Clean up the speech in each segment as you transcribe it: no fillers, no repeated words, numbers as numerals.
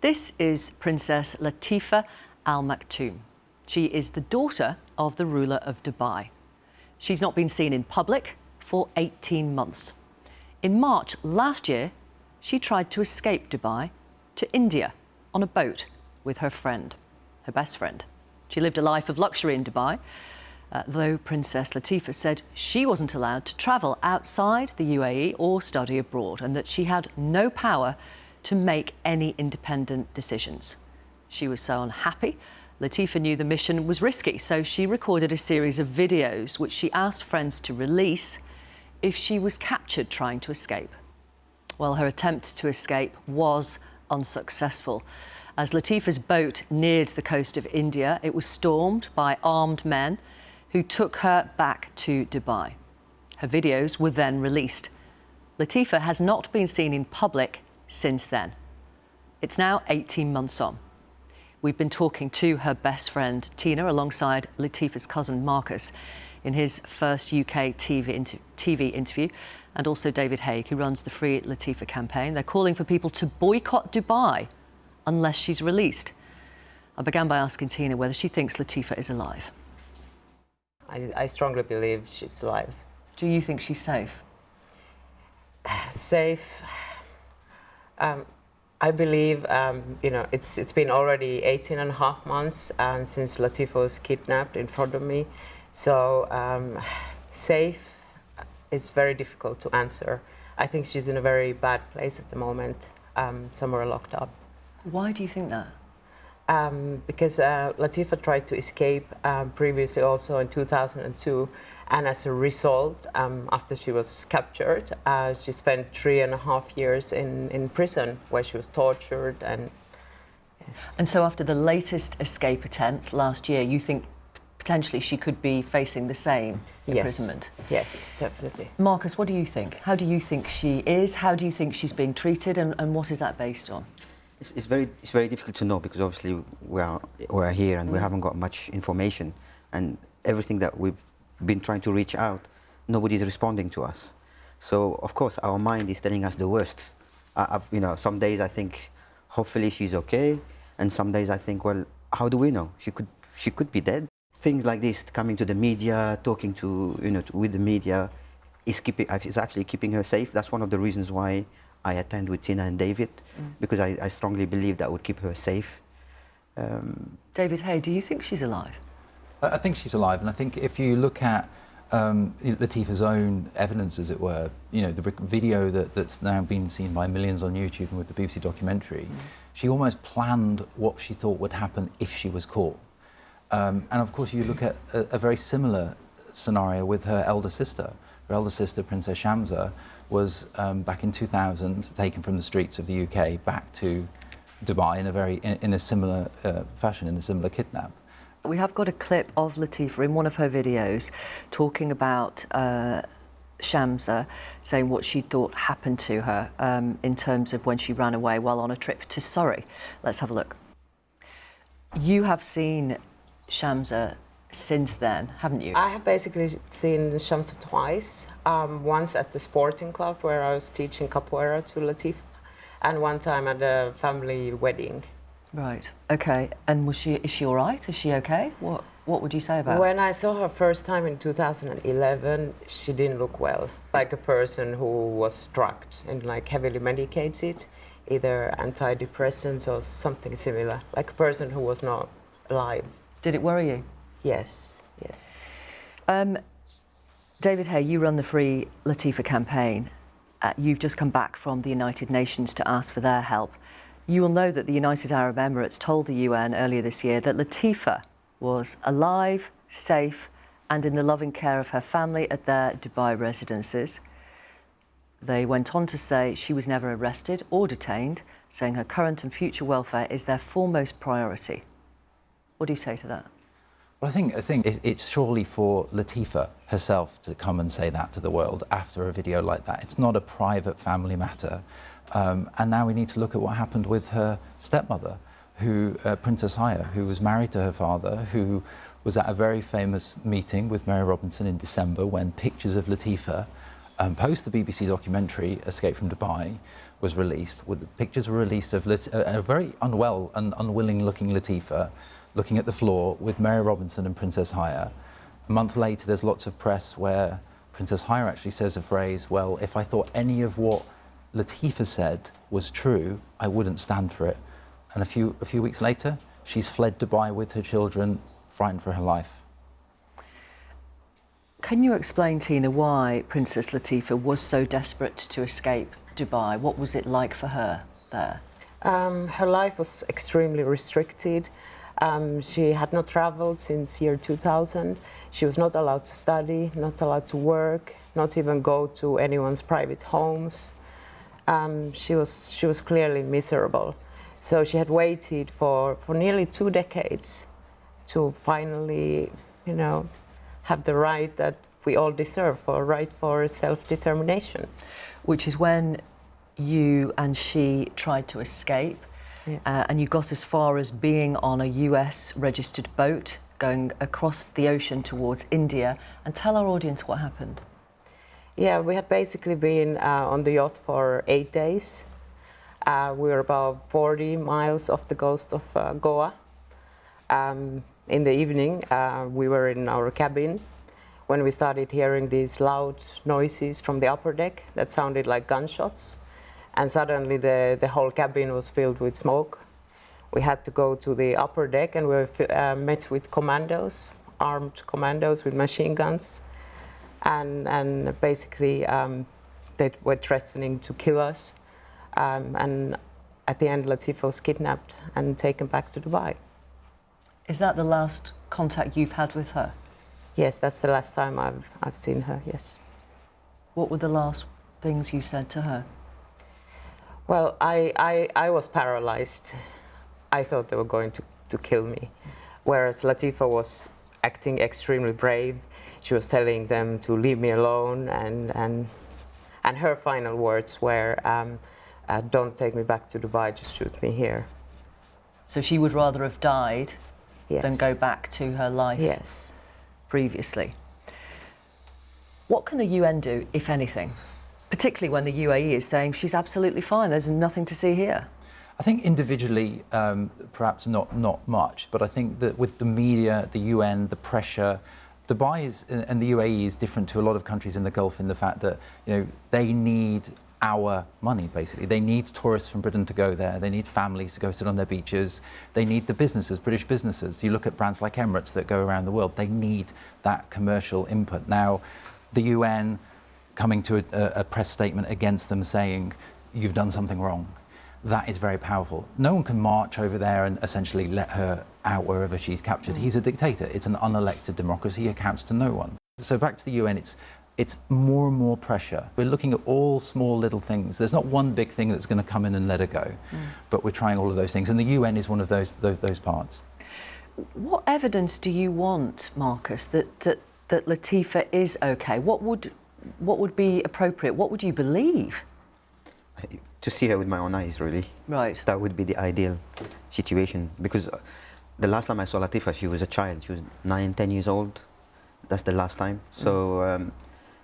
This is Princess Latifa Al Maktoum. She is the daughter of the ruler of Dubai. She's not been seen in public for 18 months. In March last year, she tried to escape Dubai to India on a boat with her friend, her best friend. She lived a life of luxury in Dubai, though Princess Latifa said she wasn't allowed to travel outside the UAE or study abroad, and that she had no power to make any independent decisions. She was so unhappy, Latifa knew the mission was risky, so she recorded a series of videos which she asked friends to release if she was captured trying to escape. Well, her attempt to escape was unsuccessful. As Latifa's boat neared the coast of India, it was stormed by armed men who took her back to Dubai. Her videos were then released. Latifa has not been seen in public since then. It's now 18 months on. We've been talking to her best friend, Tina, alongside Latifa's cousin, Marcus, in his first UK TV interview, and also David Haig, who runs the Free Latifa campaign. They're calling for people to boycott Dubai unless she's released. I began by asking Tina whether she thinks Latifa is alive. I strongly believe she's alive. Do you think she's safe? Safe? I believe, it's been already 18 and a half months since Latifa was kidnapped in front of me. So safe is very difficult to answer. I think she's in a very bad place at the moment, somewhere locked up. Why do you think that? Because Latifa tried to escape previously also in 2002, and as a result, after she was captured, she spent 3.5 years in prison where she was tortured and yes. And so after the latest escape attempt last year, you think potentially she could be facing the same imprisonment? Yes, definitely. Marcus, what do you think? How do you think she is? How do you think she's being treated, and what is that based on? It's very difficult to know, because obviously we're here and we haven't got much information, and everything that we've been trying to reach out, nobody's responding to us. So of course our mind is telling us the worst. Some days I think hopefully she's okay, and some days I think, well, how do we know? She could be dead. Things like this coming to the media, talking to with the media, is actually keeping her safe. That's one of the reasons why I attend with Tina and David, because I strongly believe that would keep her safe. David Hay, do you think she's alive? I think she's alive, and I think if you look at Latifa's own evidence, as it were, the video that's now been seen by millions on YouTube and with the BBC documentary, she almost planned what she thought would happen if she was caught. And of course you look at a very similar scenario with her elder sister. Her elder sister, Princess Shamsa, was back in 2000 taken from the streets of the UK back to Dubai in a similar fashion, in a similar kidnap. We have got a clip of Latifa in one of her videos talking about Shamsa, saying what she thought happened to her in terms of when she ran away while on a trip to Surrey. Let's have a look. You have seen Shamsa since then, haven't you? I have basically seen Shamsa twice. Once at the sporting club where I was teaching capoeira to Latifa, and one time at a family wedding. Right. Okay. And is she all right? Is she okay? What would you say about her? When I saw her first time in 2011, she didn't look well, like a person who was drugged and heavily medicated, either antidepressants or something similar, like a person who was not alive. Did it worry you? Yes, yes. David Hay, you run the Free Latifa campaign. You've just come back from the United Nations to ask for their help. You will know that the United Arab Emirates told the UN earlier this year that Latifa was alive, safe, and in the loving care of her family at their Dubai residences. They went on to say she was never arrested or detained, saying her current and future welfare is their foremost priority. What do you say to that? Well, I think it's surely for Latifa herself to come and say that to the world after a video like that. It's not a private family matter. And now we need to look at what happened with her stepmother, Princess Haya, who was married to her father, who was at a very famous meeting with Mary Robinson in December when pictures of Latifa Post the BBC documentary Escape from Dubai was released, pictures were released of a very unwell and unwilling-looking Latifa looking at the floor with Mary Robinson and Princess Haya. A month later, there's lots of press where Princess Haya actually says a phrase, well, if I thought any of what Latifa said was true, I wouldn't stand for it. And a few weeks later, she's fled Dubai with her children, frightened for her life. Can you explain, Tina, why Princess Latifa was so desperate to escape Dubai? What was it like for her there? Her life was extremely restricted. She had not traveled since year 2000. She was not allowed to study, not allowed to work, not even go to anyone's private homes. She was clearly miserable. So she had waited for nearly 2 decades to finally, you know, have the right that we all deserve, for a right for self-determination. Which is when you and she tried to escape. Yes. And you got as far as being on a US registered boat going across the ocean towards India. And tell our audience what happened. Yeah, we had basically been on the yacht for 8 days. We were about 40 miles off the coast of Goa. In the evening, we were in our cabin when we started hearing these loud noises from the upper deck that sounded like gunshots. And suddenly the whole cabin was filled with smoke. We had to go to the upper deck, and we met with commandos, armed commandos with machine guns. And basically they were threatening to kill us. And at the end, Latifa was kidnapped and taken back to Dubai. Is that the last contact you've had with her? Yes, that's the last time I've seen her, yes. What were the last things you said to her? Well, I was paralyzed. I thought they were going to kill me, whereas Latifa was acting extremely brave. She was telling them to leave me alone, and her final words were, don't take me back to Dubai, just shoot me here. So she would rather have died Yes. than go back to her life Yes. previously. What can the UN do, if anything? Particularly when the UAE is saying she's absolutely fine, there's nothing to see here. I think individually, perhaps not much, but I think that with the media, the UN, the pressure, Dubai and the UAE is different to a lot of countries in the Gulf in the fact that, you know, they need our money, basically. They need tourists from Britain to go there. They need families to go sit on their beaches. They need the businesses, British businesses. You look at brands like Emirates that go around the world. They need that commercial input. Now, the UN coming to a press statement against them saying, you've done something wrong, that is very powerful. No one can march over there and essentially let her out wherever she's captured. He's a dictator. It's an unelected democracy. He accounts to no one. So back to the UN, it's more and more pressure. We're looking at all small little things. There's not one big thing that's going to come in and let her go, but we're trying all of those things, and the UN is one of those parts. What evidence do you want, Marcus, that Latifa is okay? What would be appropriate? What would you believe? To see her with my own eyes, really. Right. That would be the ideal situation, because the last time I saw Latifa, she was a child. She was 9, 10 years old. That's the last time. So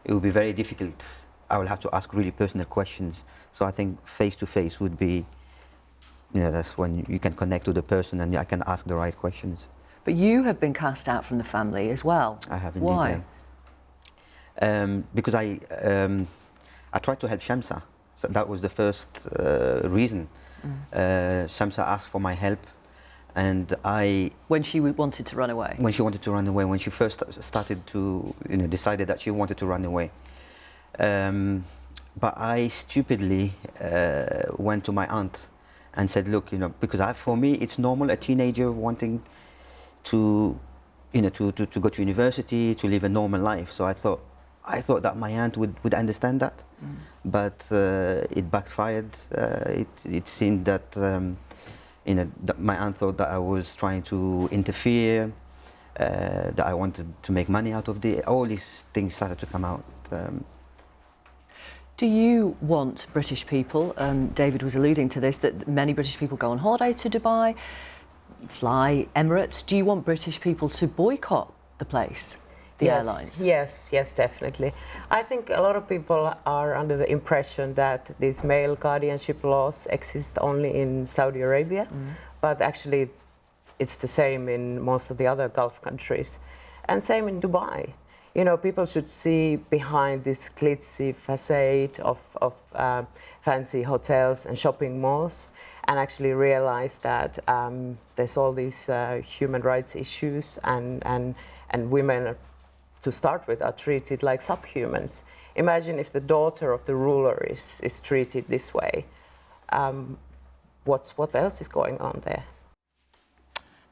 it would be very difficult. I will have to ask really personal questions. So I think face-to-face would be, you know, that's when you can connect with the person and I can ask the right questions. But you have been cast out from the family as well. I have indeed. Why? Yeah. Because I tried to help Shamsa. So that was the first reason. Shamsa asked for my help, and when she wanted to run away. When she wanted to run away, when she first started to, you know, decided that she wanted to run away. But I stupidly went to my aunt and said, look, you know, because for me it's normal, a teenager wanting to, you know, to go to university, to live a normal life. So I thought that my aunt would understand that, but it backfired. It seemed that, you know, that my aunt thought that I was trying to interfere, that I wanted to make money out of all these things started to come out. Do you want British people, David was alluding to this, that many British people go on holiday to Dubai, fly Emirates. Do you want British people to boycott the place? the airlines? Yes, definitely. I think a lot of people are under the impression that these male guardianship laws exist only in Saudi Arabia, but actually it's the same in most of the other Gulf countries, and same in Dubai. You know, people should see behind this glitzy facade of fancy hotels and shopping malls, and actually realize that there's all these human rights issues, and women, to start with, are treated like subhumans. Imagine if the daughter of the ruler is treated this way. What else is going on there?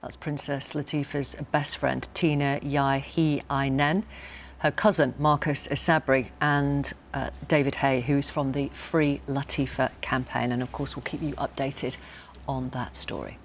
That's Princess Latifa's best friend, Tina Yahi Ainen, her cousin, Marcus Isabri, and David Hay, who's from the Free Latifa campaign. And of course, we'll keep you updated on that story.